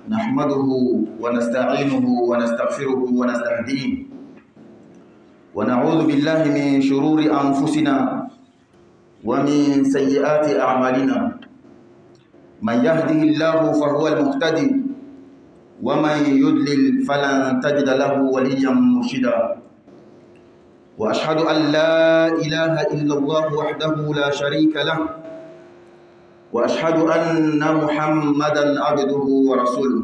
نحمده ونستعينه ونستغفره ونستهديه ونعوذ بالله من شرور أنفسنا ومن سيئات أعمالنا. من يهده الله فهو المهتدي ومن يضلل فلن تجد له وليا مرشدا. وأشهد أن لا إله إلا الله وحده لا شريك له وأشهد أن محمدا عبده ورسوله.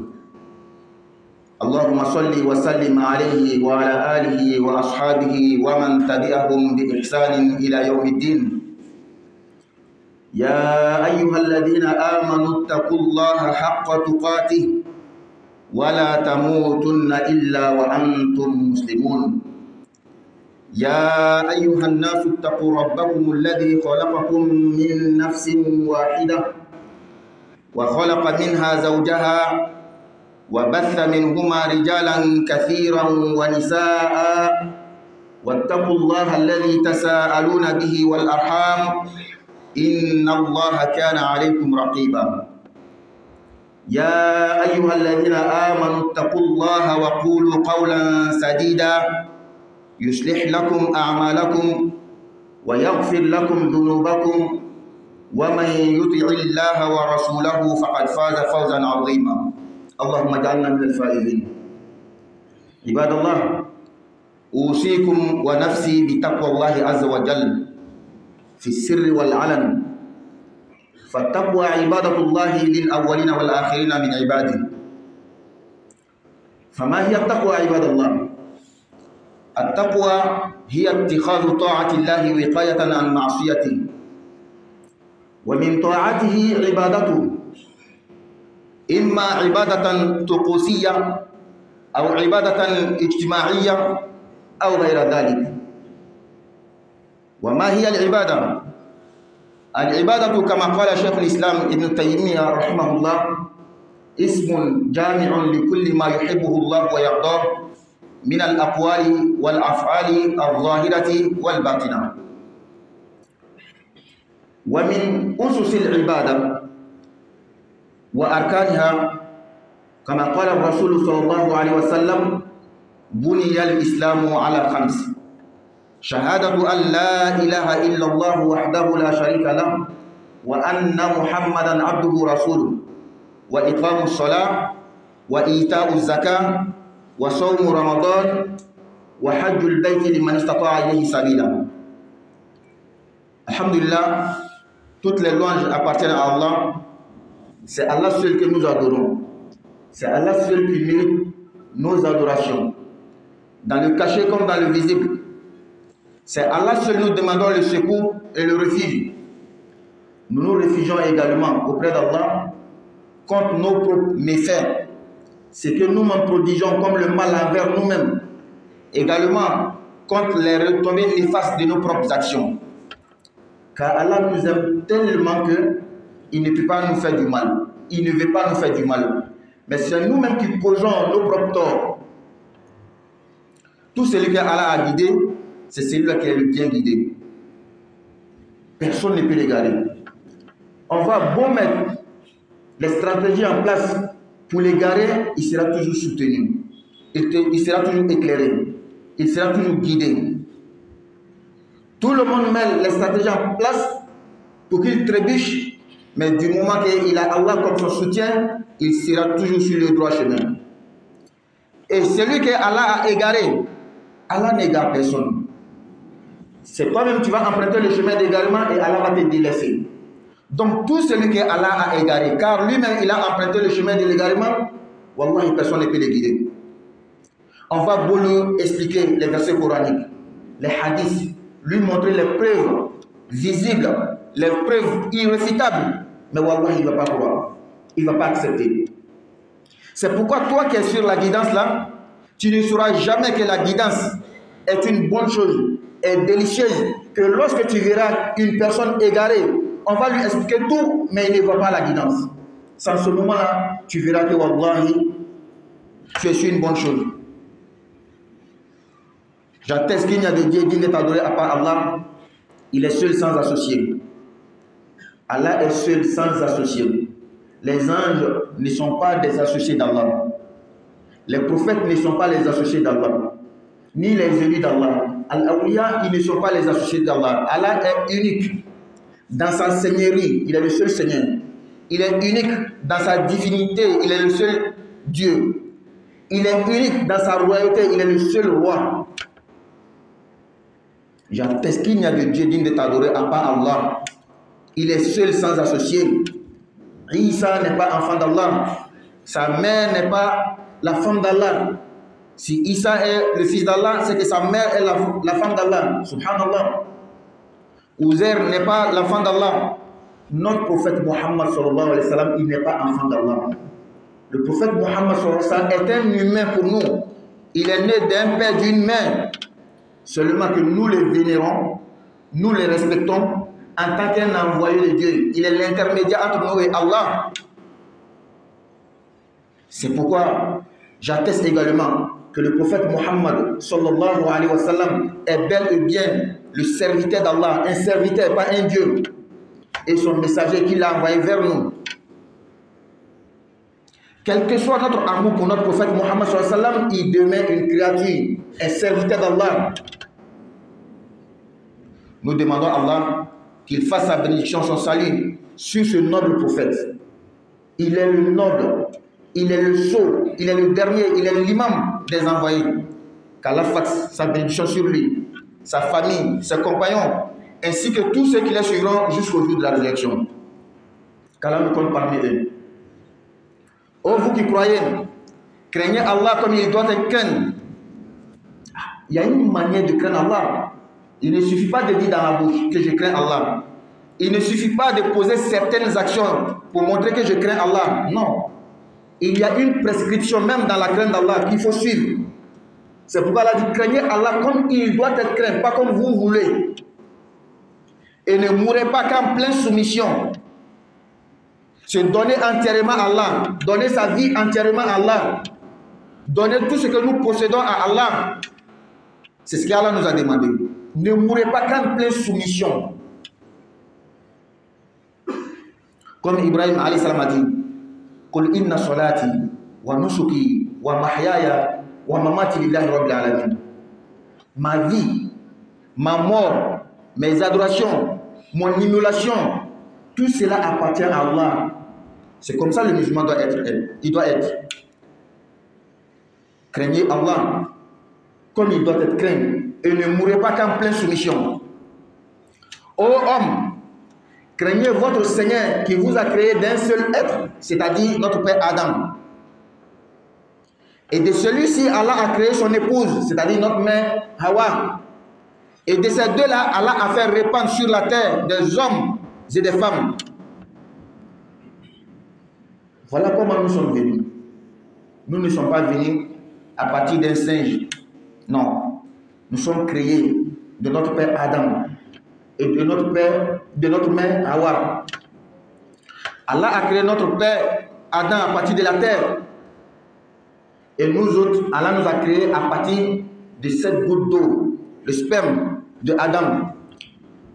اللهم صل وسلم عليه وعلى آله وأصحابه ومن تبعهم بإحسان إلى يوم الدين. يا أيها الذين آمنوا اتقوا الله حق تقاته ولا تموتن إلا وأنتم مسلمون. يا أيها الناس اتقوا ربكم الذي خلقكم من نفس واحدة وخلق منها زوجها وبث منهما رجالا كثيرا ونساء واتقوا الله الذي تساءلون به والأرحام إن الله كان عليكم رقيبا. يا أيها الذين آمنوا اتقوا الله وقولوا قولا سديدا يصلح لكم أعمالكم ويغفر لكم ذنوبكم ومن يطع الله ورسوله فقد فاز فوزا عظيما. اللهم اجعلنا من الفائزين. عباد الله، أوصيكم ونفسي بتقوى الله عز وجل في السر والعلن، فالتقوى عبادة الله للأولين والآخرين من عباده. فما هي التقوى عباد الله؟ التقوى هي اتخاذ طاعة الله وقاية عن معصيته، ومن طاعته عبادته، إما عبادة طقوسية أو عبادة اجتماعية أو غير ذلك. وما هي العبادة؟ العبادة كما قال شيخ الإسلام ابن تيمية رحمه الله اسم جامع لكل ما يحبه الله ويرضاه من الأقوال والأفعال الظاهرة والباطنة. ومن أسس العبادة وأركانها كما قال الرسول صلى الله عليه وسلم بني الإسلام على 5: شهادة أن لا إله إلا الله وحده لا شريك له وأن محمدا عبده ورسوله، وإقام الصلاة، وإيتاء الزكاة، وصوم رمضان، وحج البيت لمن استطاع إليه سبيلا. Alhamdulillah, toutes les louanges appartiennent à Allah. C'est Allah seul que nous adorons. C'est Allah seul qui mérite nos adorations, dans le caché comme dans le visible. C'est Allah seul nous demandons le secours et le refuge. Nous nous réfugions également auprès d'Allah contre nos propres méfaits, ce que nous-mêmes prodigeons comme le mal envers nous-mêmes, également contre les retombées néfastes de nos propres actions. Car Allah nous aime tellement qu'il ne peut pas nous faire du mal. Il ne veut pas nous faire du mal. Mais c'est nous-mêmes qui causons nos propres torts. Tout celui que Allah a guidé, c'est celui-là qui est le bien guidé. Personne ne peut l'égarer. On va beau mettre les stratégies en place pour l'égarer, il sera toujours soutenu. Il sera toujours éclairé. Il sera toujours guidé. Tout le monde met les stratégies en place pour qu'il trébuche, mais du moment qu'il a Allah comme son soutien, il sera toujours sur le droit chemin. Et celui que Allah a égaré, Allah n'égare personne. C'est toi-même qui vas emprunter le chemin d'égarement et Allah va te délaisser. Donc tout celui que Allah a égaré, car lui-même il a emprunté le chemin de l'égarement, wallahi personne ne peut le guider. On va beau lui expliquer les versets coraniques, les hadiths, lui montrer les preuves visibles, les preuves irréfutables, mais wallahi il ne va pas croire, il ne va pas accepter. C'est pourquoi toi qui es sur la guidance là, tu ne sauras jamais que la guidance est une bonne chose, est délicieuse, que lorsque tu verras une personne égarée, on va lui expliquer tout, mais il ne voit pas la guidance. Sans ce moment-là, tu verras que wallahi, tu es sur une bonne chose. J'atteste qu'il n'y a de Dieu digne d'être adoré à part Allah. Il est seul sans associé. Allah est seul sans associé. les anges ne sont pas des associés d'Allah. Les prophètes ne sont pas les associés d'Allah. Ni les élus d'Allah. Al-Awliya, ils ne sont pas les associés d'Allah. Allah est unique dans sa seigneurie. Il est le seul Seigneur. Il est unique dans sa divinité. Il est le seul Dieu. Il est unique dans sa royauté. Il est le seul roi. J'atteste qu'il n'y a de Dieu digne de t'adorer à part Allah. Il est seul sans associé. Isa n'est pas enfant d'Allah. Sa mère n'est pas la femme d'Allah. Si Isa est le fils d'Allah, c'est que sa mère est la femme d'Allah. Subhanallah. Uzair n'est pas l'enfant d'Allah. Notre prophète Muhammad sallallahu alayhi wa sallam, il n'est pas enfant d'Allah. Le prophète Muhammad sallallahu alayhi wa sallam est un humain pour nous. Il est né d'un père, d'une mère. Seulement que nous le vénérons, nous le respectons en tant qu'un envoyé de Dieu. Il est l'intermédiaire entre nous et Allah. C'est pourquoi j'atteste également que le prophète Muhammad sallallahu alayhi wa sallam est bel et bien le serviteur d'Allah, un serviteur, pas un Dieu, et son messager qu'il a envoyé vers nous. Quel que soit notre amour pour notre prophète Muhammad sallallahu alayhi wa sallam, il demeure une créature, un serviteur d'Allah. Nous demandons à Allah qu'il fasse sa bénédiction, son salut sur ce noble prophète. Il est le noble, il est le sceau, il est le dernier, il est l'imam des envoyés. Qu'Allah fasse sa bénédiction sur lui, sa famille, ses compagnons, ainsi que tous ceux qui les suivront jusqu'au jour de la résurrection. Qu'Allah nous compte parmi eux. Ô vous qui croyez, craignez Allah comme il doit être craint. Il y a une manière de craindre Allah. Il ne suffit pas de dire dans la bouche que je crains Allah. Il ne suffit pas de poser certaines actions pour montrer que je crains Allah. Non. Il y a une prescription même dans la crainte d'Allah qu'il faut suivre. C'est pourquoi Allah dit craignez Allah comme il doit être craint, pas comme vous voulez. Et ne mourrez pas qu'en pleine soumission. Se donner entièrement à Allah. Donner sa vie entièrement à Allah. Donner tout ce que nous possédons à Allah. C'est ce qu'Allah nous a demandé. Ne mourrez pas qu'en pleine soumission. Comme Ibrahim alayhi salam a dit, Qul inna salati wa nusuki wa mahyaya wa mamati lillahi rabbil alamin. Ma vie, ma mort, mes adorations, mon immolation, tout cela appartient à Allah. C'est comme ça le musulman doit être. Il doit être. Craignez Allah comme il doit être craint. Et ne mourrez pas qu'en pleine soumission. Ô homme, craignez votre Seigneur qui vous a créé d'un seul être, c'est-à-dire notre père Adam. Et de celui-ci, Allah a créé son épouse, c'est-à-dire notre mère Hawa. Et de ces deux-là, Allah a fait répandre sur la terre des hommes et des femmes. Voilà comment nous sommes venus. Nous ne sommes pas venus à partir d'un singe. Non. Nous sommes créés de notre père Adam et de notre mère Hawa. Allah a créé notre père Adam à partir de la terre. Et nous autres, Allah nous a créés à partir de cette goutte d'eau, le sperme de Adam.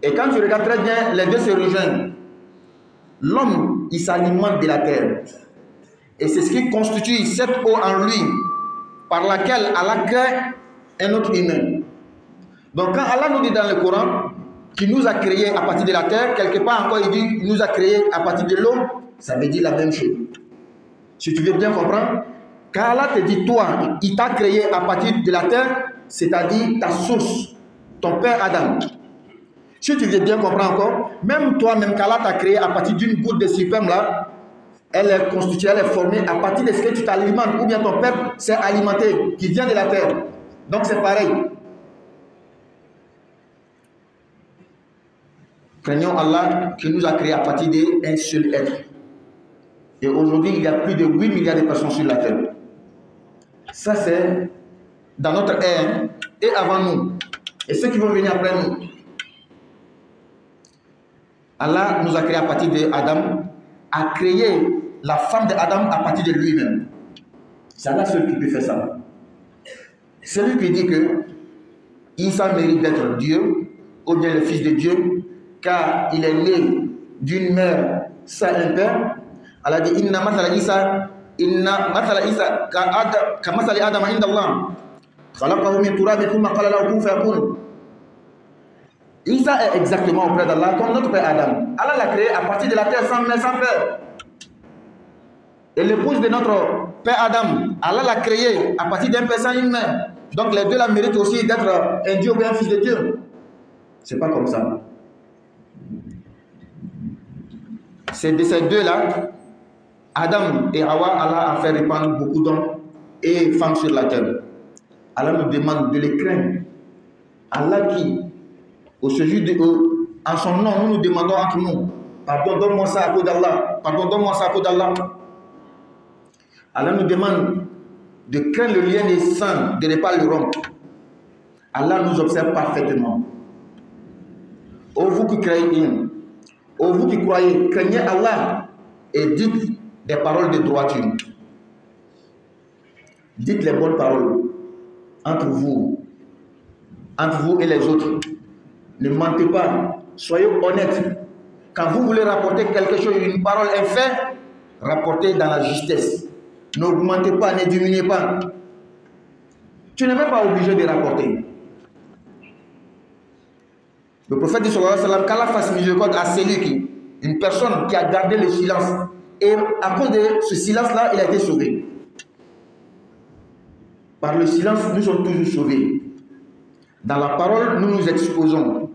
Et quand tu regardes très bien, les deux se rejoignent. L'homme, il s'alimente de la terre. Et c'est ce qui constitue cette eau en lui, par laquelle Allah crée un autre humain. Donc quand Allah nous dit dans le Coran qu'il nous a créés à partir de la terre, quelque part encore il dit qu'il nous a créés à partir de l'eau, ça veut dire la même chose. Si tu veux bien comprendre, quand Allah te dit toi, il t'a créé à partir de la terre, c'est-à-dire ta source, ton père Adam. Si tu veux bien comprendre encore, même toi-même qu'Allah t'a créé à partir d'une goutte de sperme là, elle est constituée, elle est formée à partir de ce que tu t'alimentes, ou bien ton père s'est alimenté, qui vient de la terre. Donc c'est pareil. Craignons Allah qui nous a créé à partir d'un seul être. Et aujourd'hui, il y a plus de 8 milliards de personnes sur la terre. Ça, c'est dans notre ère et avant nous. Et ceux qui vont venir après nous. Allah nous a créé à partir d'Adam, a créé la femme d'Adam à partir de lui-même. C'est Allah seul qui peut faire ça. C'est lui qui dit que Isa mérite d'être Dieu, ou bien le Fils de Dieu, car il est né d'une mère sans un père. Allah dit inna mathala Isa ka mathali Adam inda Allah khalaqahu min turabin thumma qala lahu kun fayakun. Isa est exactement auprès d'Allah comme notre père Adam. Allah l'a créé à partir de la terre sans mère, sans père. Et l'épouse de notre père Adam, Allah l'a créé à partir d'un père sans une mère. Donc les deux là méritent aussi d'être un Dieu ou un fils de Dieu. C'est pas comme ça. C'est de ces deux-là, Adam et Hawa, Allah a fait répandre beaucoup d'hommes et femmes sur la terre. Allah nous demande de les craindre. Allah qui, en son nom, nous nous demandons entre nous, pardon, donne-moi ça à cause d'Allah. Pardon, donne-moi ça à cause d'Allah. Allah nous demande de craindre le lien des saints, de ne pas le rompre. Allah nous observe parfaitement. Ô vous qui croyez, ô vous qui croyez, craignez Allah et dites des paroles de droiture. Dites les bonnes paroles entre vous et les autres. Ne mentez pas, soyez honnêtes. Quand vous voulez rapporter quelque chose, une parole, un fait, rapportez dans la justesse. N'augmentez pas, ne diminuez pas. Tu n'es même pas obligé de rapporter. Le prophète dit sallallahu alayhi wa sallam, qu'Allah fasse miséricorde à celui qui, une personne qui a gardé le silence, et à cause de ce silence-là, il a été sauvé. Par le silence, nous sommes toujours sauvés. Dans la parole, nous nous exposons.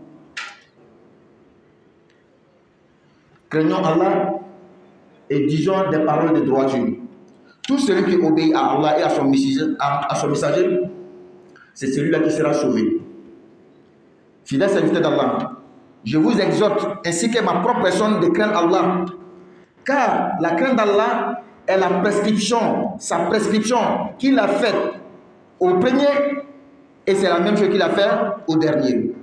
Craignons Allah et disons des paroles de droiture. Tout celui qui obéit à Allah et à son messager, c'est celui-là qui sera sauvé. Fidèles serviteurs d'Allah, je vous exhorte, ainsi que ma propre personne, de craindre Allah. Car la crainte d'Allah est la prescription, sa prescription qu'il a faite au premier, et c'est la même chose qu'il a fait au dernier.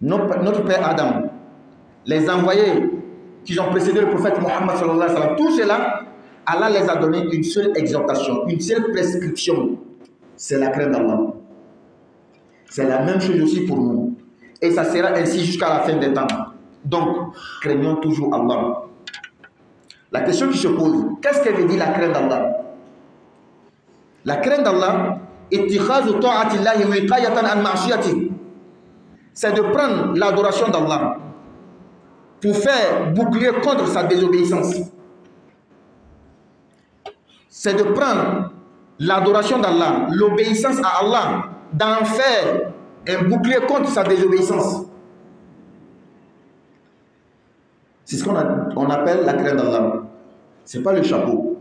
Notre père Adam, les envoyés qui ont précédé le prophète Mohammed sallallahu alayhi wa sallam, tout cela, Allah les a donné une seule exhortation, une seule prescription, c'est la crainte d'Allah. C'est la même chose aussi pour nous. Et ça sera ainsi jusqu'à la fin des temps. Donc, craignons toujours Allah. La question qui se pose, qu'est-ce qu'elle veut dire la crainte d'Allah? La crainte d'Allah, c'est de prendre l'adoration d'Allah pour faire bouclier contre sa désobéissance. C'est de prendre l'adoration d'Allah, l'obéissance à Allah, d'en faire un bouclier contre sa désobéissance. C'est ce qu'on appelle la crainte d'Allah. Ce n'est pas le chapeau,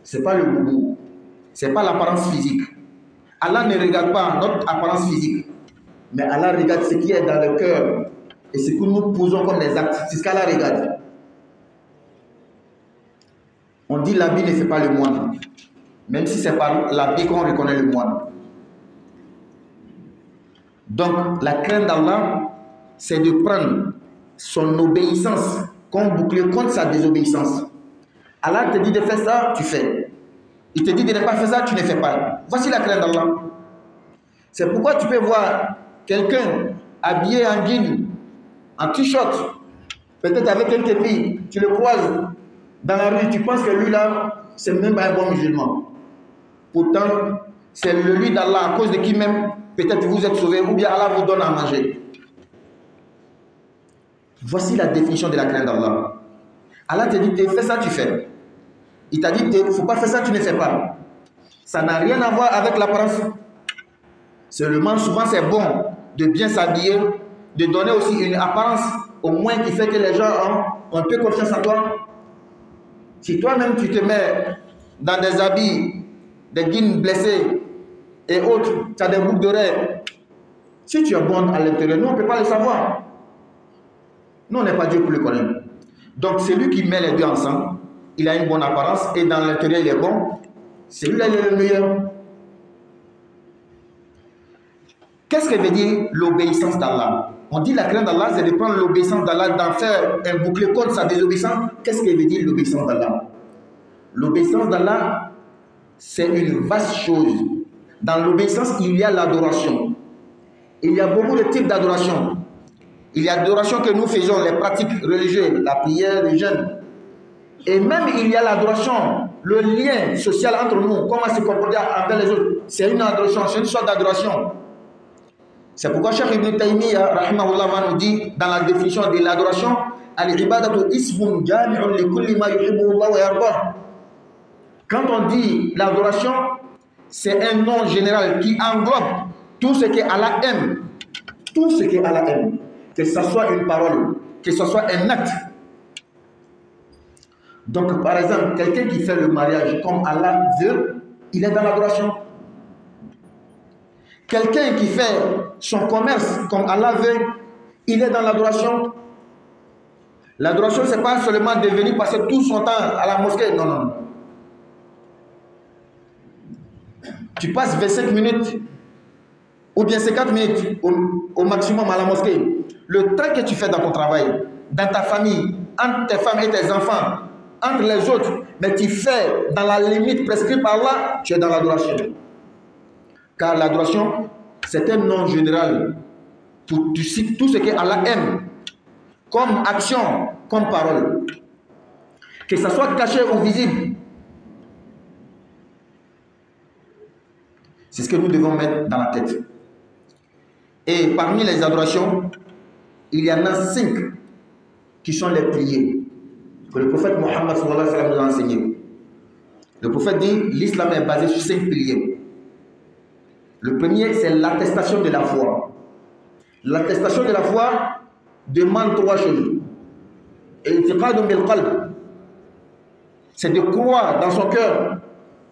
ce n'est pas le boubou, ce n'est pas l'apparence physique. Allah ne regarde pas notre apparence physique, mais Allah regarde ce qui est dans le cœur et ce que nous posons comme des actes. C'est ce qu'Allah regarde. On dit l'habit ne fait pas le moine, même si c'est par l'habit qu'on reconnaît le moine. Donc, la crainte d'Allah, c'est de prendre son obéissance comme bouclier contre sa désobéissance. Allah te dit de faire ça, tu fais. Il te dit de ne pas faire ça, tu ne fais pas. Voici la crainte d'Allah. C'est pourquoi tu peux voir quelqu'un habillé en jean, en t-shirt, peut-être avec un képi, tu le croises dans la rue, tu penses que lui là, c'est même pas un bon musulman. Pourtant, c'est le lui d'Allah, à cause de qui même, peut-être vous êtes sauvé, ou bien Allah vous donne à manger. Voici la définition de la crainte d'Allah. Allah te dit, fais ça, tu fais. Il t'a dit, il ne faut pas faire ça, tu ne fais pas. Ça n'a rien à voir avec l'apparence. Seulement, souvent, c'est bon de bien s'habiller, de donner aussi une apparence, au moins qui fait que les gens ont un peu confiance en toi. Si toi-même, tu te mets dans des habits, des jeans blessés et autres, tu as des boucles d'oreilles, si tu es bon à l'intérieur, nous, on ne peut pas le savoir. Nous, on n'est pas Dieu pour le connaître. Donc, celui qui met les deux ensemble, il a une bonne apparence et dans l'intérieur, il est bon. Celui-là, il est le meilleur. Qu'est-ce que veut dire l'obéissance d'Allah? On dit la crainte d'Allah, c'est de prendre l'obéissance d'Allah, d'en faire un bouclier contre sa désobéissance. Qu'est-ce que veut dire l'obéissance d'Allah? L'obéissance d'Allah, c'est une vaste chose. Dans l'obéissance, il y a l'adoration. Il y a beaucoup de types d'adoration. Il y a l'adoration que nous faisons, les pratiques religieuses, la prière, le jeûne. Et même il y a l'adoration, le lien social entre nous, comment se comporter envers les autres. C'est une adoration, c'est une sorte d'adoration. C'est pourquoi Cheikh Ibn Taymiyyah, rahimahullah, va nous dire dans la définition de l'adoration, al-ibadatu ismun jami'un li kulli ma yuhibbu Allah wa yardah. Quand on dit l'adoration, c'est un nom général qui englobe tout ce que Allah aime. Tout ce que Allah aime. Que ce soit une parole, que ce soit un acte. Donc, par exemple, quelqu'un qui fait le mariage comme Allah veut, il est dans l'adoration. Quelqu'un qui fait son commerce comme Allah veut, il est dans l'adoration. L'adoration, ce n'est pas seulement de venir passer tout son temps à la mosquée. Non, non. Tu passes 25 minutes ou bien 50 minutes au maximum à la mosquée. Le temps que tu fais dans ton travail, dans ta famille, entre tes femmes et tes enfants, entre les autres, mais tu fais dans la limite prescrite par Allah, tu es dans l'adoration. Car l'adoration, c'est un nom général pour tout ce que Allah aime, comme action, comme parole. Que ça soit caché ou visible. C'est ce que nous devons mettre dans la tête. Et parmi les adorations, il y en a 5 qui sont les piliers que le prophète Mohammed sallallahu alayhi wa sallam nous a enseigné. Le prophète dit l'islam est basé sur 5 piliers. Le premier, c'est l'attestation de la foi. L'attestation de la foi demande 3 choses. I'tiqadun bil qalb, c'est de croire dans son cœur.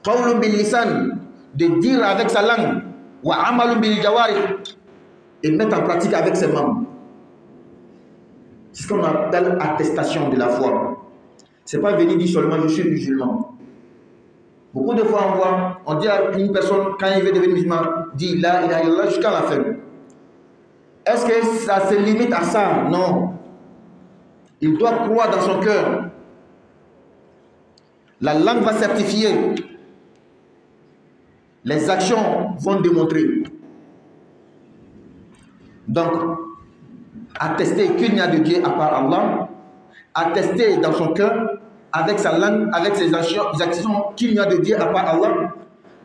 Qawlun bil lisan, de dire avec sa langue. Wa amalun bil jawarih, et mettre en pratique avec ses membres. C'est ce qu'on appelle attestation de la foi. Ce n'est pas venir dire seulement je suis musulman. Beaucoup de fois on dit à une personne quand il veut devenir musulman, dit la ilaha illallah jusqu'à la fin. Est-ce que ça se limite à ça? Non. Il doit croire dans son cœur. La langue va certifier. Les actions vont démontrer. Donc, attester qu'il n'y a de Dieu à part Allah, attester dans son cœur, avec sa langue, avec ses actions qu'il n'y a de Dieu à part Allah.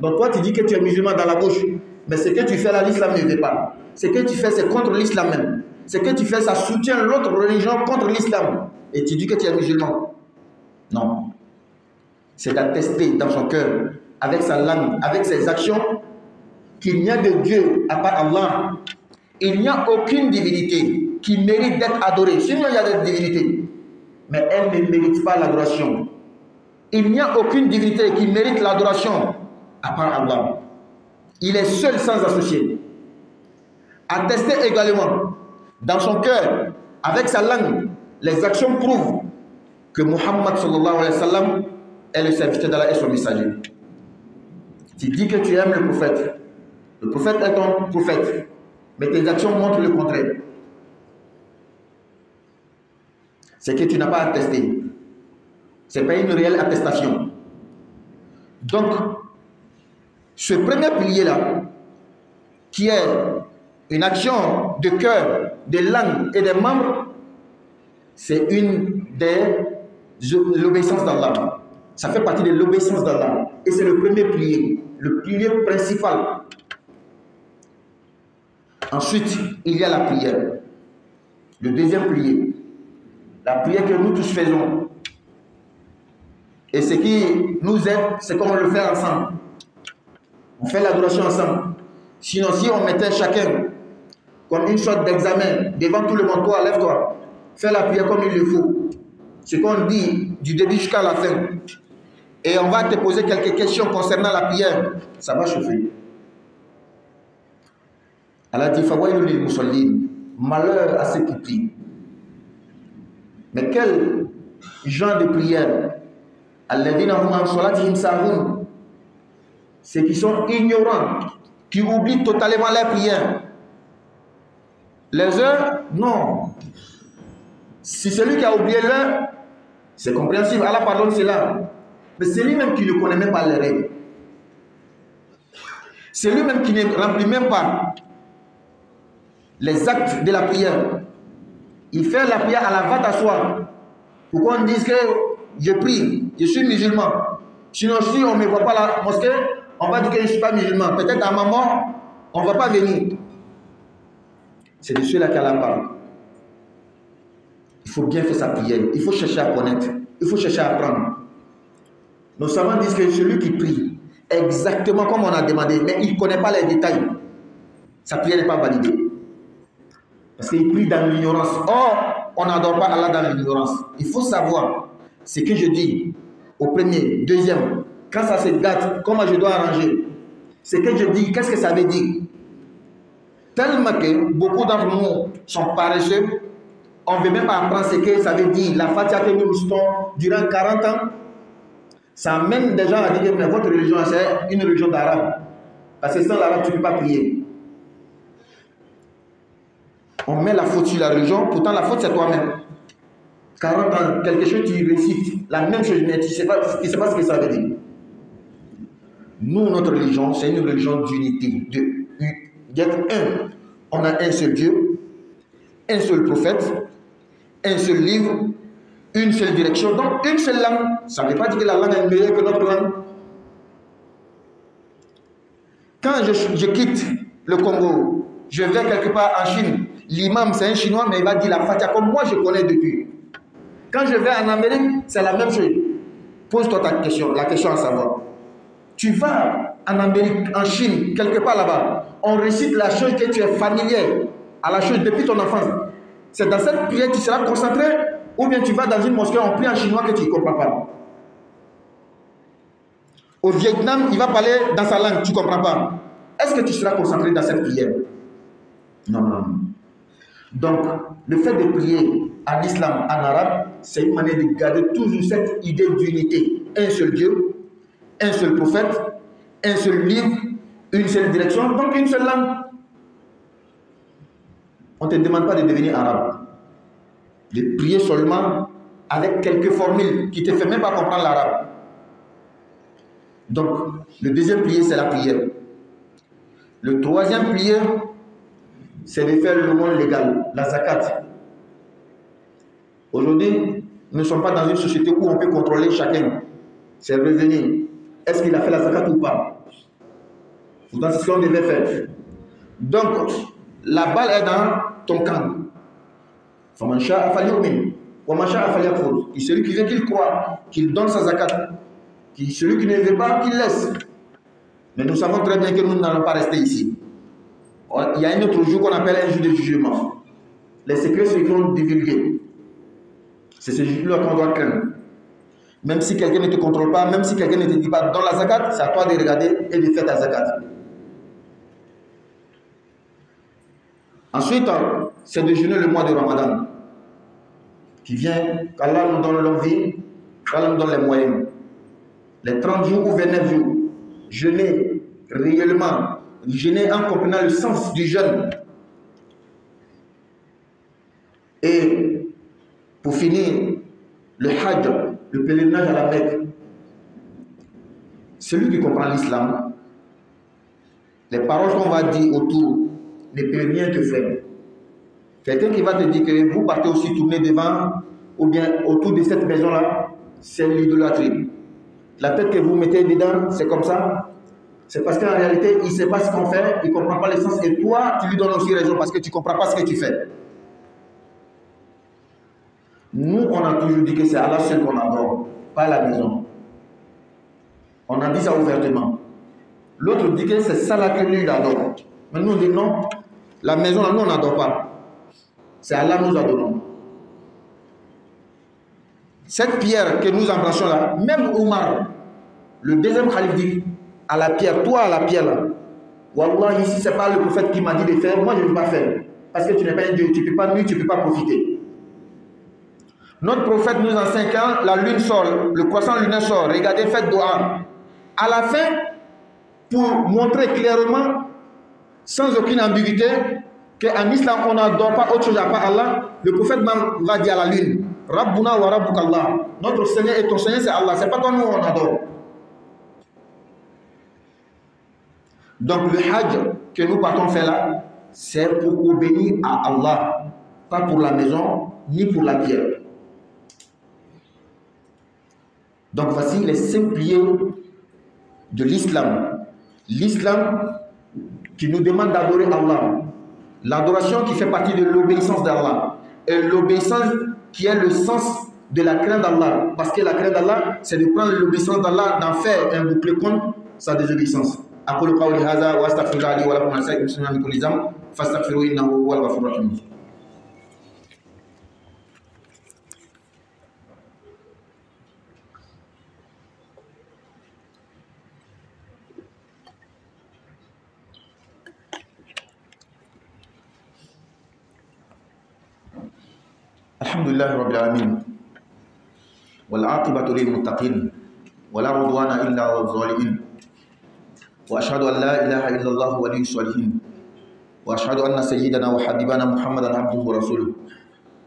Donc toi tu dis que tu es musulman dans la bouche, mais ce que tu fais là, l'islam ne veut pas. Ce que tu fais, c'est contre l'islam même. Ce que tu fais, ça soutient l'autre religion contre l'islam. Et tu dis que tu es musulman. Non. C'est d'attester dans son cœur, avec sa langue, avec ses actions, qu'il n'y a de Dieu à part Allah. Il n'y a aucune divinité qui mérite d'être adorée. Sinon, il y a des divinités, mais elle ne mérite pas l'adoration. Il n'y a aucune divinité qui mérite l'adoration à part Allah. Il est seul sans associé. Attester également dans son cœur, avec sa langue, les actions prouvent que Muhammad sallallahu alayhi wa sallam est le serviteur d'Allah et son messager. Tu dis que tu aimes le prophète. Le prophète est ton prophète. Mais tes actions montrent le contraire. C'est que tu n'as pas attesté. Ce n'est pas une réelle attestation. Donc, ce premier pilier-là, qui est une action de cœur, de langue et des membres, c'est une de l'obéissance d'Allah. Ça fait partie de l'obéissance d'Allah. Et c'est le premier pilier, le pilier principal. Ensuite, il y a la prière. Le deuxième pilier. La prière que nous tous faisons. Et ce qui nous aide, c'est qu'on le fait ensemble. On fait l'adoration ensemble. Sinon, si on mettait chacun comme une sorte d'examen devant tout le monde, toi, lève-toi. Fais la prière comme il le faut. Ce qu'on dit du début jusqu'à la fin. Et on va te poser quelques questions concernant la prière. Ça va chauffer. Allah dit Fawailul lil musallin, malheur à ceux qui prient. Mais quel genre de prière? Alladhina hum an salatihim sahun, ceux qui sont ignorants, qui oublient totalement leur prière. Les heures, non. Si celui qui a oublié l'heure, c'est compréhensible, Allah pardonne cela. Mais c'est lui-même qui ne connaît même pas les règles. C'est lui-même qui ne remplit même pas les actes de la prière. Il fait la prière à la va t'asseoir. Pourquoi on dit que je prie, je suis musulman. Sinon, si on ne me voit pas à la mosquée, on va dire que je ne suis pas musulman. Peut-être à ma mort, on ne va pas venir. C'est de ceux-là qu'Allah parle. Il faut bien faire sa prière. Il faut chercher à connaître. Il faut chercher à apprendre. Nos savants disent que celui qui prie exactement comme on a demandé, mais il ne connaît pas les détails, sa prière n'est pas validée. Parce qu'il prie dans l'ignorance. Or, on n'adore pas Allah dans l'ignorance. Il faut savoir ce que je dis au premier, deuxième. Quand ça se gâte, comment je dois arranger. Ce que je dis, qu'est-ce que ça veut dire? Tellement que beaucoup d'entre nous sont paresseux, on ne veut même pas apprendre ce que ça veut dire. La Fatiha que nous récitons durant 40 ans, ça amène des gens à dire que votre religion, c'est une religion d'arabe. Parce que sans l'arabe, tu ne peux pas prier. On met la faute sur la religion, pourtant la faute c'est toi-même. 40 ans, quelque chose tu récites, la même chose, mais tu ne sais pas ce que ça veut dire. Nous, notre religion, c'est une religion d'unité, d'être un. On a un seul Dieu, un seul prophète, un seul livre, une seule direction, donc une seule langue. Ça ne veut pas dire que la langue est meilleure que notre langue. Quand je quitte le Congo, je vais quelque part en Chine, l'imam c'est un Chinois, mais il va dire la Fatiha comme moi je connais depuis. Quand je vais en Amérique, c'est la même chose. Pose-toi ta question, la question à savoir. Tu vas en Amérique, en Chine, quelque part là-bas, on récite la chose que tu es familier à la chose depuis ton enfance. C'est dans cette prière que tu seras concentré, ou bien tu vas dans une mosquée, on prie en chinois que tu ne comprends pas. Au Vietnam, il va parler dans sa langue, tu ne comprends pas. Est-ce que tu seras concentré dans cette prière? Non, non, non. Donc, le fait de prier en islam, en arabe, c'est une manière de garder toujours cette idée d'unité. Un seul Dieu, un seul prophète, un seul livre, une seule direction, donc une seule langue. On ne te demande pas de devenir arabe. De prier seulement avec quelques formules qui ne te font même pas comprendre l'arabe. Donc, le deuxième prière, c'est la prière. Le troisième prière, c'est de faire le monde légal, la zakat. Aujourd'hui, nous ne sommes pas dans une société où on peut contrôler chacun. C'est revenir. Est-ce qu'il a fait la zakat ou pas? Pourtant, c'est ce qu'on devait faire. Donc, la balle est dans ton camp. Et celui qui veut qu'il croit, qu'il donne sa zakat. Celui qui ne veut pas, qu'il laisse. Mais nous savons très bien que nous n'allons pas rester ici. Il y a un autre jour qu'on appelle un jour de jugement. Les secrets seront divulgués. C'est ce jour-là qu'on doit craindre. Même si quelqu'un ne te contrôle pas, même si quelqu'un ne te dit pas dans la zakat, c'est à toi de regarder et de faire ta zakat. Ensuite, c'est de jeûner le mois de Ramadan. Qui vient, qu'Allah nous donne l'envie, qu'Allah nous donne les moyens. Les 30 jours ou 29 jours, jeûner réellement, jeûner en comprenant le sens du jeûne. Et pour finir, le Hajj, le pèlerinage à la Mecque. Celui qui comprend l'islam, les paroles qu'on va dire autour ne peut rien te faire. Quelqu'un qui va te dire que vous partez aussi tourner devant ou bien autour de cette maison-là, c'est l'idolâtrie. La tête que vous mettez dedans, c'est comme ça. C'est parce qu'en réalité, il ne sait pas ce qu'on fait, il ne comprend pas l'essence. Et toi, tu lui donnes aussi raison parce que tu ne comprends pas ce que tu fais. Nous, on a toujours dit que c'est Allah seul qu'on adore, pas la maison. On a dit ça ouvertement. L'autre dit que c'est ça là que lui il adore. Mais nous, on dit non, la maison là, nous, on n'adore pas. C'est Allah nous adorons. Cette pierre que nous embrassons là, même Omar, le deuxième calife dit à la pierre, toi à la pierre là, Wallah, ici c'est pas le prophète qui m'a dit de faire, moi je ne vais pas faire. Parce que tu n'es pas un Dieu, tu ne peux pas nuire, tu ne peux pas profiter. Notre prophète nous enseigne quand la lune sort, le croissant lunaire sort, regardez, faites doha. À la fin, pour montrer clairement, sans aucune ambiguïté, qu'en islam on n'adore pas autre chose à part Allah, le prophète va dire à la lune, Rabbuna wa Rabbukallah. Notre Seigneur et ton Seigneur c'est Allah, c'est pas toi nous on adore. Donc le Hajj que nous partons faire là, c'est pour obéir à Allah. pas pour la maison, ni pour la pierre. Donc voici les 5 piliers de l'islam. L'islam qui nous demande d'adorer Allah. L'adoration qui fait partie de l'obéissance d'Allah. Et l'obéissance qui est le sens de la crainte d'Allah. Parce que la crainte d'Allah, c'est de prendre l'obéissance d'Allah, d'en faire un bouclier contre sa désobéissance. أقول قولي هذا وأستغفر الله لي ولكم ولسائر المسلمين من كل ذنب فاستغفروه إنه هو الغفور الرحيم. الحمد لله رب العالمين والعاقبة للمتقين ولا عدوان إلا على الظالمين وأشهد أن لا إله إلا الله ولي الصالحين وأشهد أن سيدنا وحبيبنا محمدا عبده ورسوله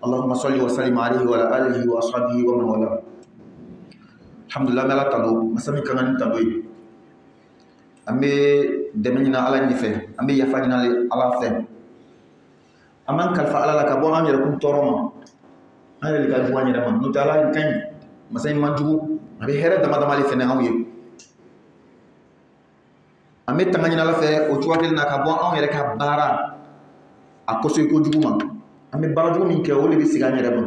اللهم صل وسلم عليه وعلى آله وأصحابه ومن والاه. الحمد لله ملا تلو مسامي كمان تلوي أمي دمنينا على نفه أمي يفعلنا على فهم أمان كالفا على لكبوا أمي لكم تورما أنا اللي كالفوا نيرما نتعلم كين مسامي منجو أبي هرب دم لي فينا هوي ame tangani na la fe o tuwa kel na ka bon an yere ka bara a koso ko juguma ame bara jugu min ke o le bi siga nyere ma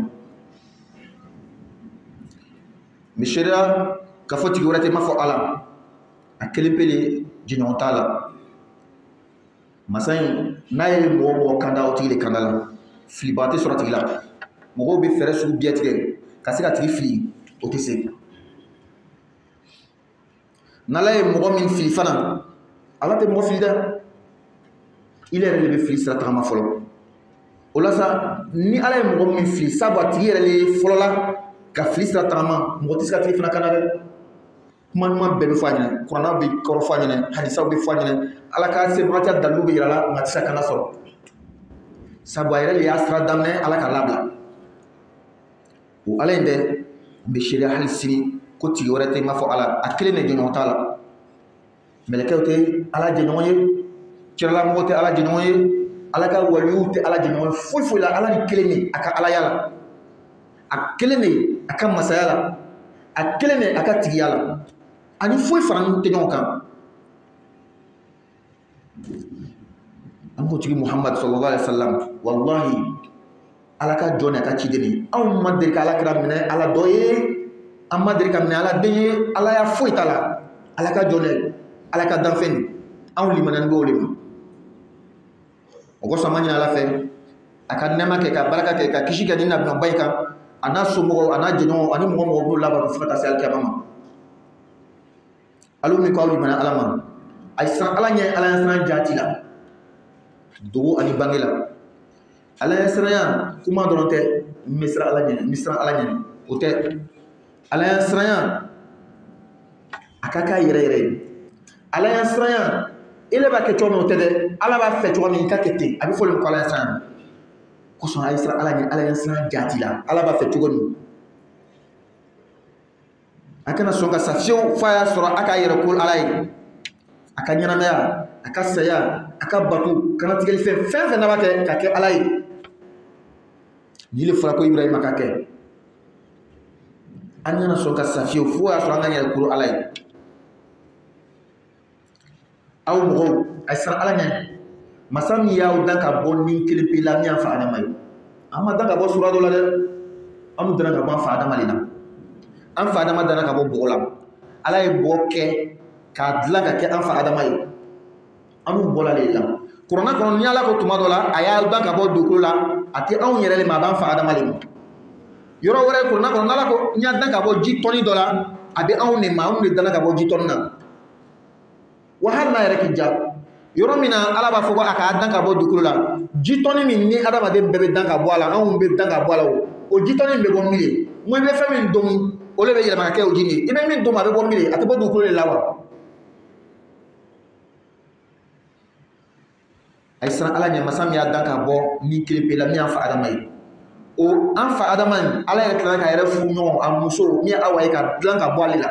mi shera ka foti ko rete ma fo ala a kelempele jinyon tala masay naye mo kanda o tile kanda la flibate sur atila mo be fere su biatire ka se ka tiri fli o tese nalaye mo min fli fana Allah te mofilda il est relevé fili sira tagama folo ola sa ni ala ye mɔgɔ min fili sabu a tigi yɛrɛ le fɔlɔ la ka fili sira tagama mɔgɔ tɛ se ka tigi fana kana dɛ kuma ɲuman bɛɛ bɛ fɔ a ɲɛnɛ kurannaw bɛ kɔrɔ fɔ a ɲɛnɛ hadisaw bɛ fɔ a ɲɛnɛ ala ka sebagatiya dalilu bɛ yira la nka tɛ se ka kana sɔrɔ sabu a yɛrɛ le y'a sira daminɛ ala ka labila o ala in dɛ n bɛ seereya hali sini ko tigi wɛrɛ tɛ i m'a fɔ ala a kelen de jɔɲɔgɔn t'a la mɛlɛkɛw tɛ ala jɛɲɔgɔn ye kɛrɛlamɔgɔw tɛ ala jɛɲɔgɔn ye ala ka waliyu tɛ ala jɛɲɔgɔn ye foyi foyi la ala ni kelen de a ka alaya la a kelen de a ka masaya la a kelen de a ka tigiya la ani foyi fara tɛ ɲɔgɔn kan an ko tigi muhammad sallallahu alaihi wasallam wallahi ala ka jɔn ni a ka ciden ye anw ma deli ka ala kira minɛ ala dɔ ye an ma deli ka minɛ ala den ye ala ya foyi t'a la ala ka jɔn ye ala ka danfɛn anw limanani bɛ o de ma o kosɔn an ma ɲini ala fɛ a ka nɛɛma kɛ ka baraka kɛ ka kisi kɛ ni nabinaba in kan a n'a somɔgɔw a n'a jɛɲɔgɔnw ani mɔgɔ b'o labato fo ka taa se alikiyama ma alu min ko aw limana ala ma a ye siran ala ɲɛ ala ɲɛ siran jaati la dogo ani bange la ala ɲɛ siranya kuma dɔrɔn tɛ n bɛ siran ala ɲɛ n bɛ siran ala ɲɛ o tɛ ala ɲɛ siranya a ka k'a yɛrɛ yɛrɛ ye ala ɲɛ siranya ele b'a kɛ cogo min o tɛ dɛ ala b'a fɛ cogo min i ka kɛ ten a bɛ fɔ le ko ala ɲɛ siranya kosɔn a ye siran ala ɲɛ ala ɲɛ siran jaati la ala b'a fɛ cogo min a kana sɔn ka sa fiyewu f'a y'a sɔrɔ a k'a yɛrɛ ko ala ye a ka ɲɛnamaya a ka saya a ka bato kana tigɛli fɛn fɛn fɛn n'a b'a kɛ ka kɛ ala ye ni le fɔra ko ibrahima ka kɛ an kana sɔn ka sa fiyewu fo y'a sɔrɔ an ka yɛrɛ ko ala ye aw mɔgɔw a ye siran ala ɲɛ masa min y'aw dan ka bɔ ni kelen pe la min y'a fa adama ye an ma dan ka bɔ sura dɔ la dɛ an dun danna ka bɔ an fa adama de la an fa adama danna ka bɔ bɔgɔ la ala ye bɔgɔ kɛ k'a dilan ka kɛ an fa adama ye an dun bɔla de la kuranna kɔnɔ ni ala ko tuma dɔ la a y'a dan ka bɔ dugukolo la a tɛ anw yɛrɛ le ma a b'an fa adama le ma yɔrɔ wɛrɛ kuranna kɔnɔ n'ala ko n y'a dan ka bɔ ji tɔni dɔ la a bɛ anw de ma anw de danna ka bɔ ji tɔni na wa hali n'a yɛrɛ k'i ja yɔrɔ min na ala b'a fɔ ko a k'a dan ka bɔ dugukolo la ji tɔni min ni adamaden bɛɛ bɛ dan ka bɔ a la anw bɛ dan ka bɔ a la o ji tɔni bɛ bɔ min de n ko i bɛ fɛn min dɔn o de bɛ yɛlɛma ka kɛ o ji de i bɛ min dɔn a bɛ bɔ min de a tɛ bɔ dugukolo de la wa a ye siran ala ɲɛ masa min y'a dan ka bɔ ni kelen pe la min y'a fa adama ye o an fa adama in ala yɛrɛ tilala ka yɛrɛ furu ɲɔgɔn a muso min ye awa ye ka dilan ka bɔ ale la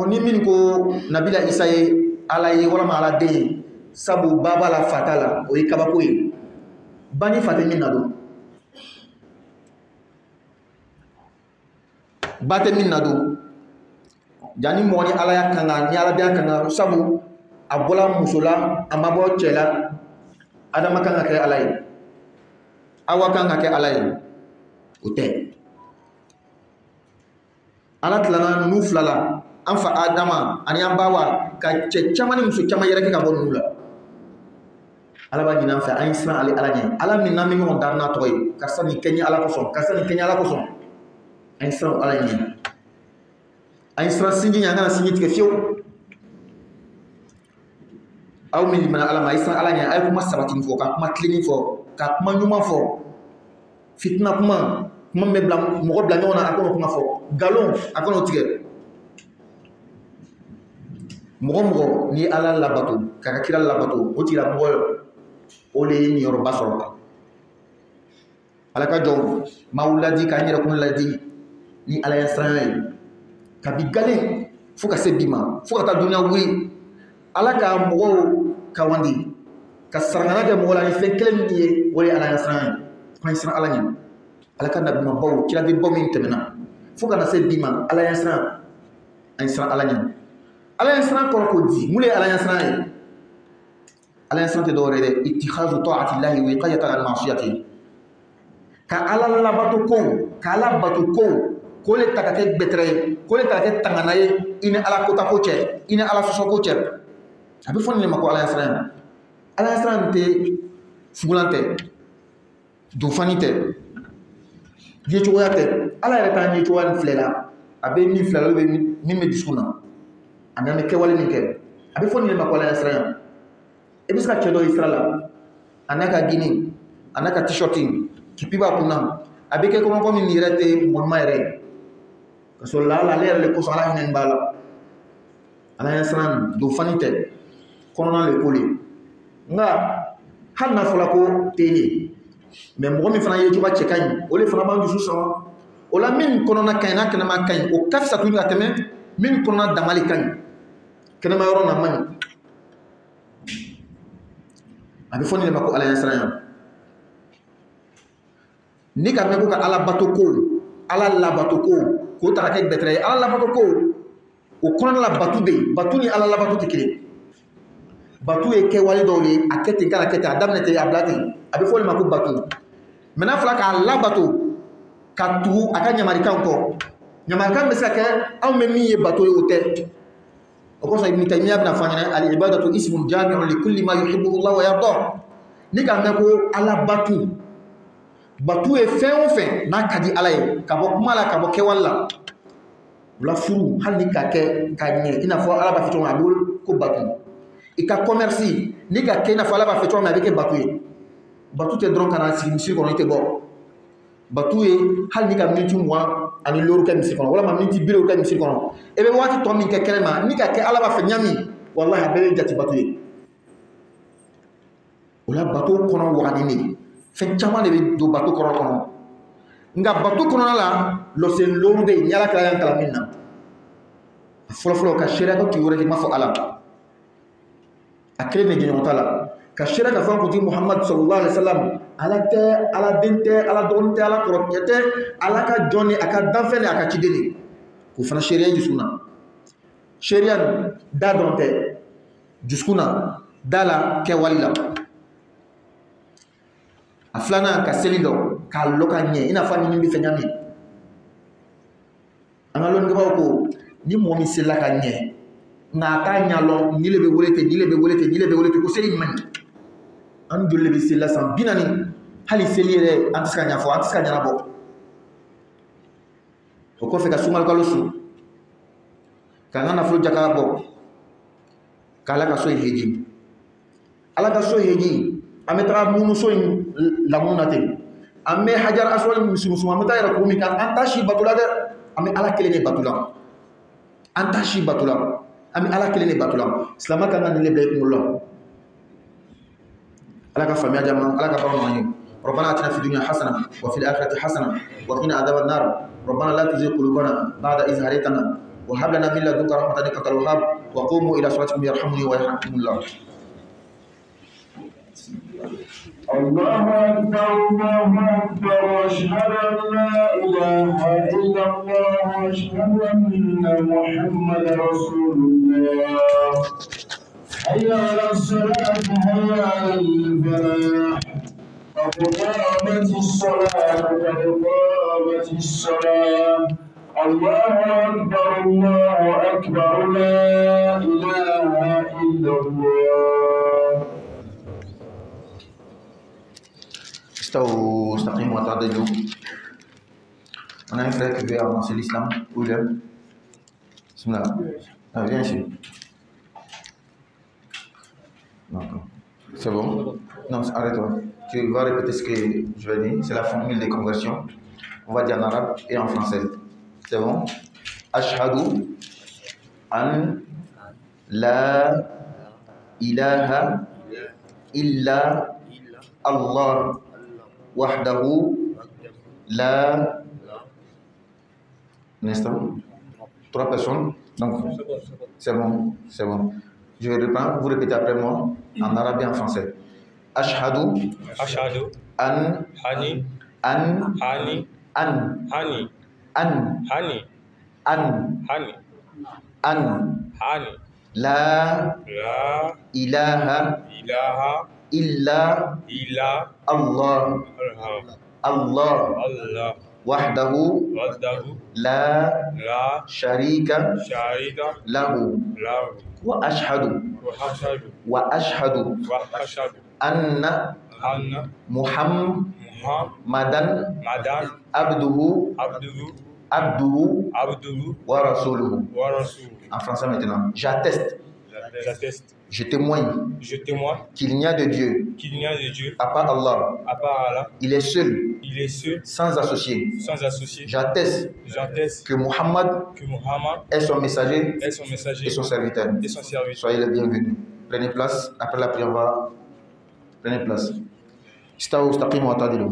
ni min ko nabila isa ye ala ye walama ala den ye sabu ba b'a la fa t'a la o ye kabako ye bani fatemi nado batemi nado jani moni ala ya kanga ni ala biya kanga sabu abola musula amabo chela adama kanga ke alay awa kanga ke alay ute ala tlana nu flala anfa adama ani ambawa ka chamani musu chama yere ke ka bonula ala ba nyina fa ay isra ali ala nyen ala min nami mo darna toy karsa ni kenya ala ko son karsa ni kenya ala ko son ay isra ala nyen ay isra singi nyanga singi tike fiyo aw min mana ala ma isra ala nyen ay kuma sabatin fo ka kuma cleaning fo ka kuma nyuma fo fitna kuma me blam mo blam nyona akono kuma fo galon akono tike mo ni ala labato kaka kira labato o tira mo ole ni yoruba soro ala ka jom mawladi ka nyira kun ladi ni ala yasran ka bigale fuka se bima fuka ta dunya wuri ala ka mo ka wandi ka sarangana de mo la fe kelen ni wori ala yasran ko yasran ala ni ala ka nabi mabaw kira bi bo min temena fuka na se bima ala yasran ala ni ala yasran ko ko di mule ala yasran ala yasran te dore de ittikhazu ta'ati llahi wiqayatan an ma'siyati ka ala labatu ko ka ala batu ko le takake betre ko le takake tanganaye ina ala kota ko che ina ala soso ko che abi fonni le mako ala yasran te fugulante do fanite je to yate ala ya tan je to wan flela abe ni flela be mi me diskuna amame ke wala ni ke abi fonni le mako ala yasran ebiska chedo israla anaka gini anaka t-shirting kipiba kuna abike ko ko mi rete mon mayre kaso la le ko sala hinen bala ala yasran do fanite kono na le koli nga hanna fula ko teni mais mo mi fana yeju ba chekani o le fana ba ndu susa o la min kono na kayna kana ma kay o kafsa tu ngateme min kono na damali kany kana ma yoro na mani abi foni le mako ala yasran ni ka meko ka ala batoko ala la batoko ko ta ka betre ala la batoko o kono la batude batuni ala la batu tikile batu e ke wali dole akete kala kete adamne te ablate abi foni mako batu mena fla ka la batu ka tu aka nyamari kan ko nyamari kan besa ke aw me mi e batu o te o ko sa ibn taymiya ibn fanyana al ibadatu ismun jami'un li kulli ma yuhibbu Allah wa yarda ni ka meko ala batu e fe o fe na kadi ala e ka bo mala ka bo ke wala la furu hal ni ka ke ka nye ina fo ala ba fito ma bul ko batu e ka commerce ni ka ke na fo ala ba fito ma avec batu e batu te dron kana si misi ko no te bo batu e hal ni ka minti moi ani loru ka misi ko wala ma minti bilo ka misi ko e be wati to min ke kelema ni ka ke ala ba fe nyami wallahi be jati batu e wala batu kono wani ni fen chama de do batu kono nga batu kono la lo sen loru de nyala kala yan kala minna folo ka shera ko ti wore ma fo ala akre ne gino tala ka shera ka fa ko ti Muhammad sallallahu alaihi wasallam ala te ala dente ala donte ala korokete ala ka joni aka danfene aka cideni ko fana sheria jusuna sheria da donte juskuna dala ke walila aflana ka selido ka loka nye ina fani nimbi fenyami angalon ngaba ko ni momi sella ka nye na ka nyalo ni lebe wolete ko seli man an jolle be sella sam binani hali selire antiska nyafo antiska nyanabo to ko fe ka sumal kalosu ka ngana fulu jaka bo kala ka so heji ala ka so heji ametra munu so lamunate amme hajar aswal musumusuma mutayra ko mi kan antashi batula de ame ala kelene batula antashi batula ame ala kelene batula islama kan ngani lebe ngullo ala ka famia jama ala ka bawo manyu ربنا اتنا في الدنيا حسنه وفي الاخره حسنه وقنا عذاب النار ربنا لا تزغ قلوبنا بعد إذ هديتنا وهب لنا من لدنك رحمه انك انت الوهاب وقوموا الى صلاتكم يرحمني ويرحمكم الله الله أكبر الله أكبر أشهد أن لا إله إلا الله وأشهد أن محمدا رسول الله حي على الصلاة حي على الفلاح قد قامت الصلاة قد قامت الصلاة الله أكبر لا إله إلا الله. استقيموا وتعدلوا. On a un frère qui veut avancer l'islam. Où il est? Bismillah. Ah, viens ici. C'est bon? Non, arrête-toi. Tu vas répéter ce que je vais dire. C'est la formule des conversions. On va dire en arabe et en français. C'est bon? Ashhadu an la ilaha illa Allah wahdahu la. Un instant. 3 personnes. Donc, c'est bon, c'est bon. Je vais reprendre, vous répétez après moi, en arabe et en français. Ashhadu an Hani an Hani an Hani an Hani an Hani an Hani la La ilaha ilaha illa illa Allah Allah Allah wahdahu wahdahu la la sharika sharika lahu lahu wa ashhadu wa ashhadu anna anna Muhammadan Muhammadan abduhu abduhu wa rasuluhu. wa rasuluhu. En français maintenant. J'atteste, J'atteste, je témoigne je témoigne qu'il n'y a de Dieu qu'il n'y a de Dieu à part Allah. à part Allah. Il est seul, Il est seul, sans associé. sans associé. J'atteste J'atteste que Muhammad que Muhammad est son messager est son messager et son serviteur. et son serviteur. Soyez les bienvenus. Prenez place. Après la prière, on va. Prenez place. Istaqimu wa ta'dilu.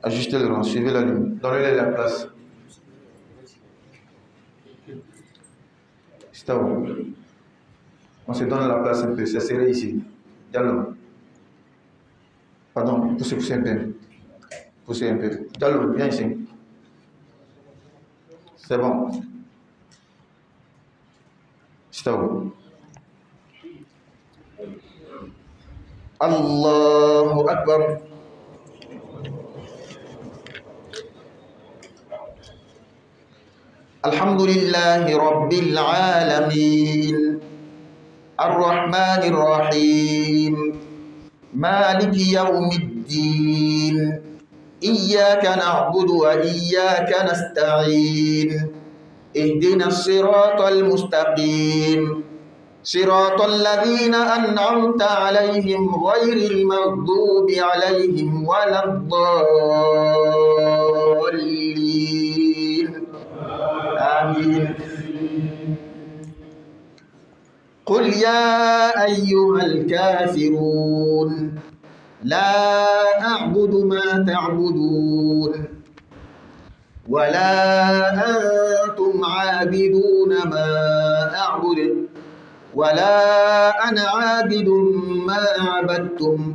Ajustez le rang, suivez la ligne. Donnez-les la place. Istaou. On se donne la place un peu. C'est serré ici. Diallo. Pardon, poussez un peu. Poussez un peu. Diallo, viens ici. C'est bon. Istaou. Allahu Akbar. Alhamdulillahi Rabbil Alamin. Ar-Rahmanir Rahim. Maliki Yawmiddin. Iyyaka na'budu wa iyyaka nasta'in. Ihdina as-siratal mustaqim. صراط الذين أنعمت عليهم غير المغضوب عليهم ولا الضالين آمين. قل يا أيها الكافرون لا أعبد ما تعبدون ولا أنتم عابدون ما أعبد ولا أنا عابد ما عبدتم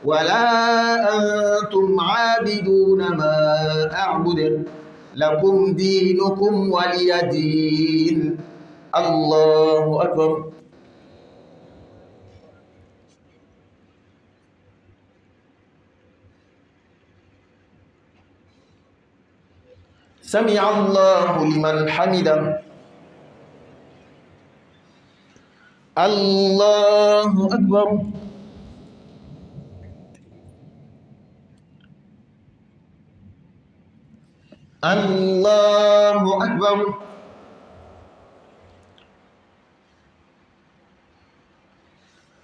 ولا أنتم عابدون ما أعبد لكم دينكم ولي دين. الله أكبر. سمع الله لمن حمده. الله أكبر. الله أكبر.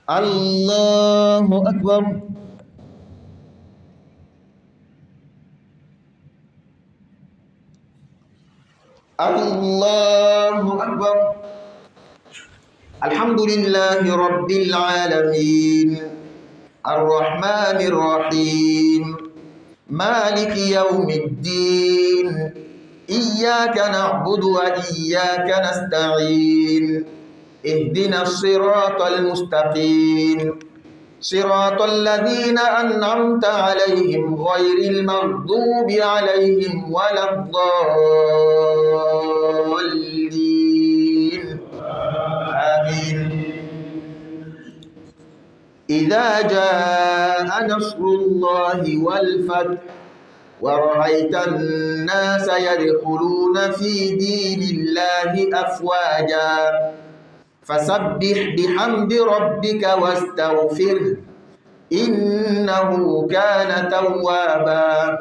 الله أكبر. الله أكبر. الحمد لله رب العالمين الرحمن الرحيم مالك يوم الدين إياك نعبد وإياك نستعين اهدنا الصراط المستقيم صراط الذين أنعمت عليهم غير المغضوب عليهم ولا الضالين آمين. إذا جاء نصر الله والفتح ورأيت الناس يدخلون في دين الله أفواجا فسبح بحمد ربك واستغفره إنه كان توابا.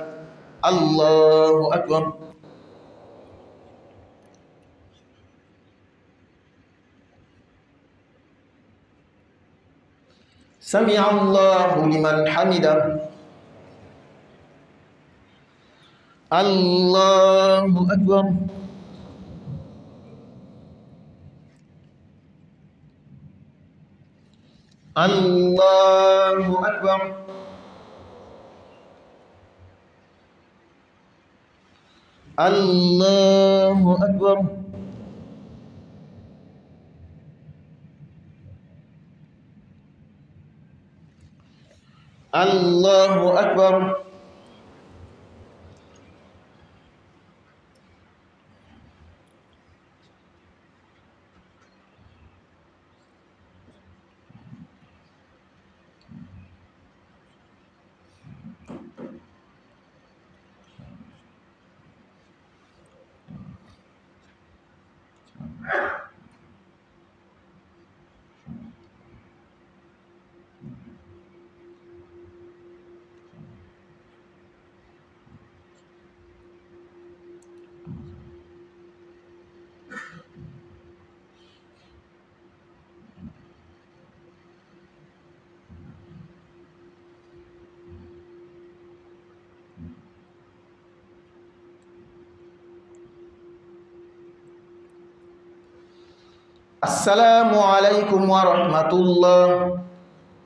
الله أكبر. سمع الله لمن حمده. الله أكبر. الله أكبر. الله أكبر. الله أكبر. السلام عليكم ورحمة الله.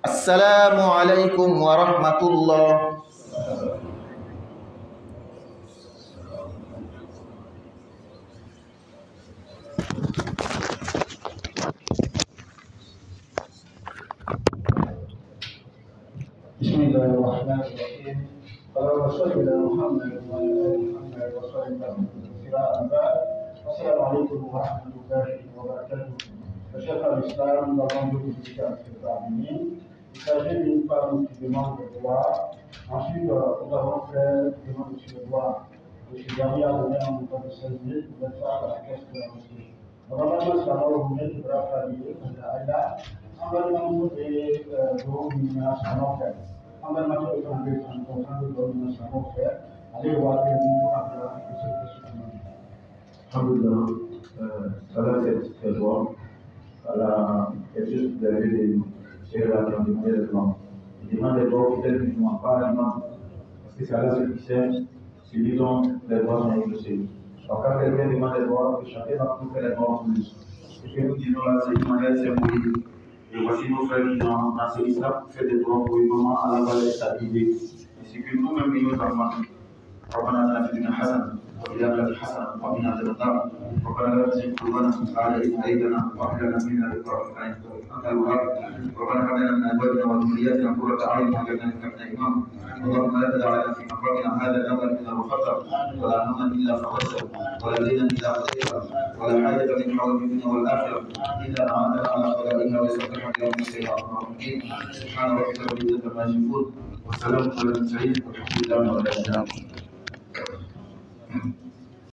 السلام عليكم ورحمة الله. بسم الله الرحمن الرحيم. اللهم صل على محمد وعلى ال محمد وسلم كثيرا. أما بعد، السلام عليكم ورحمة الله وبركاته. Chers frères l'islam, nous avons deux visiteurs qui sont terminés. Il s'agit d'une femme qui demande le droit. Ensuite, nous avons fait une demande sur le droit. M. Gary a donné un montant de 16 000 pour mettre ça à la caisse de la mosquée. Normalement, c'est la mort qui devra familler, parce que là, environnement et domination faire. Environnement et domination faire. Allez voir les niveaux après la question de ce Alhamdulillah, salat c'est joie. Allah est juste d'aller des chéris qui ont demandé le plan. Ils demandent les droits officiels qui ne demandent pas l'imam. Parce que c'est Allah ceux qui sait, si ils ont les droits sont exaucés. Donc quand quelqu'un demande les droits, que chacun va nous faire les droits en plus. Ce que nous disons là, c'est une manière symbolique. Et voici nos frères qui dans ce islam fait des droits pour une maman, Allah va les stabiliser. Et c'est que nous-mêmes, nous avons ربنا آتنا في الدنيا حسنة وفي الآخرة حسنة وقنا عذاب النار ربنا لا تزغ قلوبنا بعد إذ هديتنا وهب لنا من لدنك رحمة إنك أنت الوهاب ربنا هب لنا من أزواجنا وذرياتنا قرة أعين واجعلنا للمتقين إماما اللهم لا تدع لنا في مقامنا هذا ذنبا إلا غفرته ولا هما إلا فرجته ولا دينا إلا قضيته ولا حاجة من حوائج الدنيا والآخرة إلا أعاننا على قضائها ويصلحها يوم القيامة الرحيم سبحان ربك رب العزة عما يصفون وسلام على المرسلين والحمد لله رب العالمين.